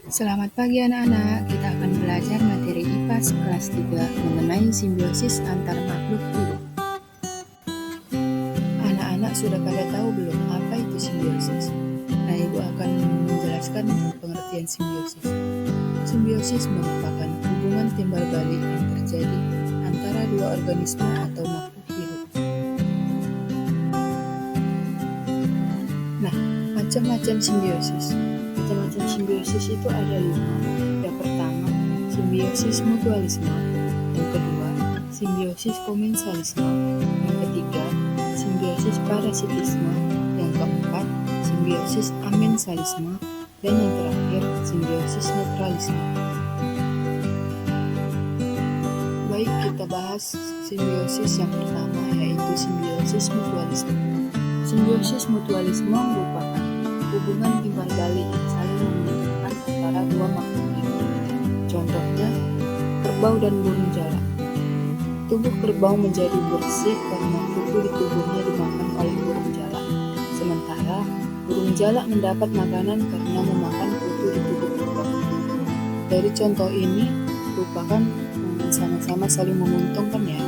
Selamat pagi anak-anak, kita akan belajar materi IPA kelas 3 mengenai simbiosis antar makhluk hidup. Anak-anak sudah pada tahu belum apa itu simbiosis? Nah, Ibu akan menjelaskan pengertian simbiosis. Simbiosis merupakan hubungan timbal balik yang terjadi antara dua organisme atau makhluk hidup. Nah, macam-macam simbiosis. Macam-macam simbiosis itu ada 5. Yang pertama, simbiosis mutualisme. Yang kedua, simbiosis komensalisme. Yang ketiga, simbiosis parasitisme. Yang keempat, simbiosis amensalisme. Dan yang terakhir, simbiosis netralisme. Baik, kita bahas simbiosis yang pertama, yaitu simbiosis mutualisme. Simbiosis mutualisme merupakan hubungan timbal balik yang saling menguntungkan antara dua makhluk hidup. Contohnya, kerbau dan burung jalak. Tubuh kerbau menjadi bersih karena kutu di tubuhnya dimakan oleh burung jalak. Sementara, burung jalak mendapat makanan karena memakan kutu di tubuh kerbau. Dari contoh ini, merupakan sama-sama saling menguntungkan ya.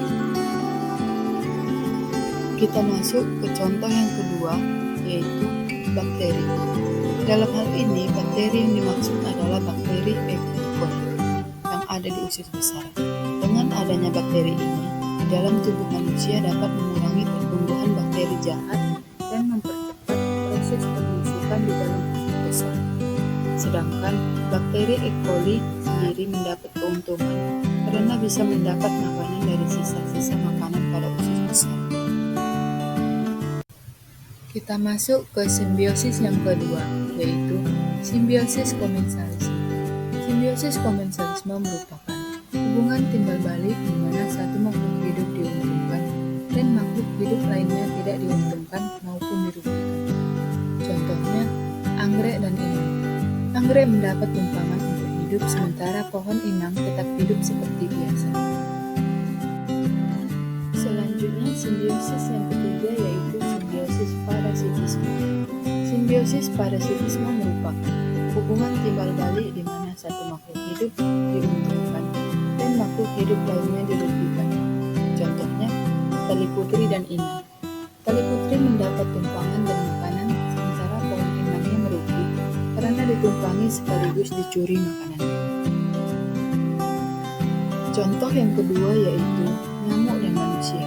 Kita masuk ke contoh yang kedua, yaitu bakteri. Dalam hal ini, bakteri yang dimaksud adalah bakteri E. coli yang ada di usus besar. Dengan adanya bakteri ini, di dalam tubuh manusia dapat mengurangi pertumbuhan bakteri jahat dan mempercepat proses pembusukan di dalam usus besar. Sedangkan bakteri E. coli sendiri mendapat keuntungan karena bisa mendapat makanan dari sisa-sisa makanan pada usus besar. Kita masuk ke simbiosis yang kedua, yaitu simbiosis komensalisme. Simbiosis komensalisme merupakan hubungan timbal balik di mana satu makhluk hidup diuntungkan dan makhluk hidup lainnya tidak diuntungkan maupun dirugikan. Contohnya, anggrek dan inang. Anggrek mendapat tumpangan untuk hidup sementara pohon inang tetap hidup seperti biasa. Selanjutnya, simbiosis yang ketiga yaitu simbiosis parasitisme. Simbiosis parasitisme merupakan hubungan timbal balik di mana satu makhluk hidup diuntungkan dan makhluk hidup lainnya dirugikan. Contohnya, tali putri dan inang. Tali putri mendapat tumpangan dan makanan sementara pohon inangnya merugi karena ditumpangi sekaligus dicuri makanannya. Contoh yang kedua yaitu nyamuk dan manusia.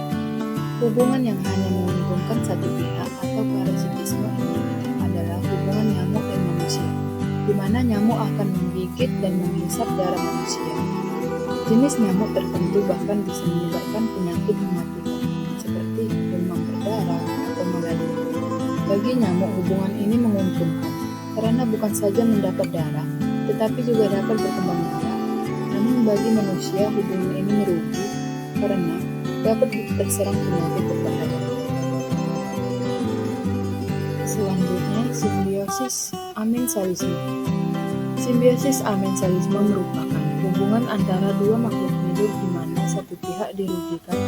Hubungan yang hanya menguntungkan satu pihak atau parasitisme ini adalah hubungan nyamuk dan manusia, di mana nyamuk akan menggigit dan menghisap darah manusia. Jenis nyamuk tertentu bahkan bisa menyebabkan penyakit mematikan, seperti demam berdarah atau malaria. Bagi nyamuk, hubungan ini menguntungkan, karena bukan saja mendapat darah, tetapi juga dapat berkembang biak. Namun bagi manusia, hubungan ini merugi, karena dapat terserang penyakit berbahaya. Selanjutnya, simbiosis amensalisme. Simbiosis amensalisme merupakan hubungan antara dua makhluk hidup di mana satu pihak dirugikan,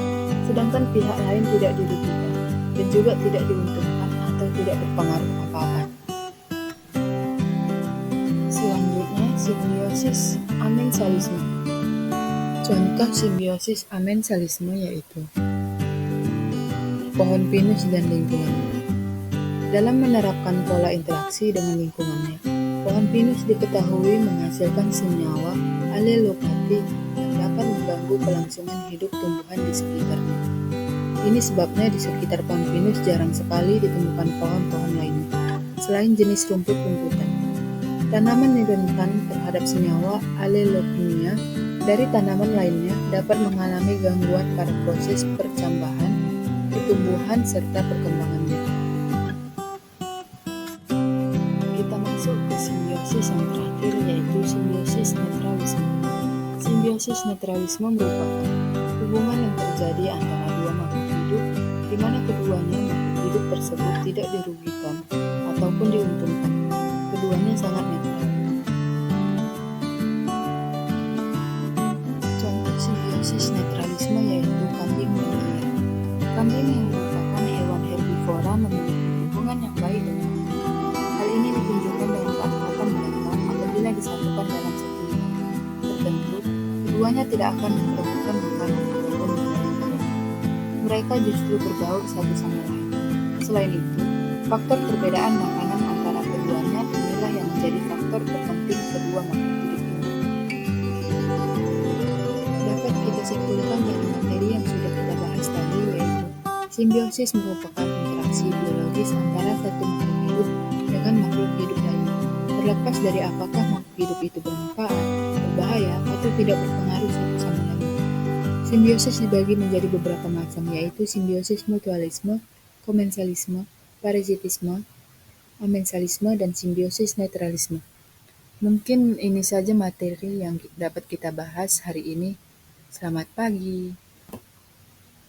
sedangkan pihak lain tidak dirugikan, dan juga tidak diuntungkan atau tidak berpengaruh apa-apa. Selanjutnya, simbiosis amensalisme. Contoh simbiosis amensalisme yaitu pohon pinus dan lingkungan. Dalam menerapkan pola interaksi dengan lingkungannya, pohon pinus diketahui menghasilkan senyawa alelopati yang dapat mengganggu kelangsungan hidup tumbuhan di sekitarnya. Ini sebabnya di sekitar pohon pinus jarang sekali ditemukan pohon-pohon lainnya, selain jenis rumput-rumputan. Tanaman yang rentan terhadap senyawa alelopenia dari tanaman lainnya dapat mengalami gangguan pada proses percambahan, pertumbuhan, serta perkembangannya. Kita masuk ke simbiosis yang terakhir yaitu simbiosis netralisme. Simbiosis netralisme merupakan hubungan yang terjadi antara dua makhluk hidup di mana keduanya makhluk hidup tersebut tidak dirugikan ataupun diuntungkan. Keduanya sangat netral. Simbiosis netralisme yaitu kambing dan ayam. Kambing yang merupakan hewan herbivora memiliki hubungan yang baik dengan ayam. Hal ini ditunjukkan dengan keakraban mereka apabila disatukan Keduanya tidak akan memperebutkan makanan ataupun membagikan. Mereka justru bergaul satu sama lain. Selain itu, faktor perbedaan makanan antara keduanya inilah yang menjadi faktor terpenting kedua makhluk hidup ini. Dapat kita simpulkan dari materi yang sudah kita bahas tadi, yaitu simbiosis merupakan interaksi biologis antara satu makhluk hidup dengan makhluk hidup lainnya, terlepas dari apakah makhluk hidup itu bermanfaat, berbahaya, atau tidak berpengaruh satu sama lain. Simbiosis dibagi menjadi beberapa macam, yaitu simbiosis mutualisme, komensalisme, parasitisme, amensalisme, dan simbiosis netralisme. Mungkin ini saja materi yang dapat kita bahas hari ini. Selamat pagi.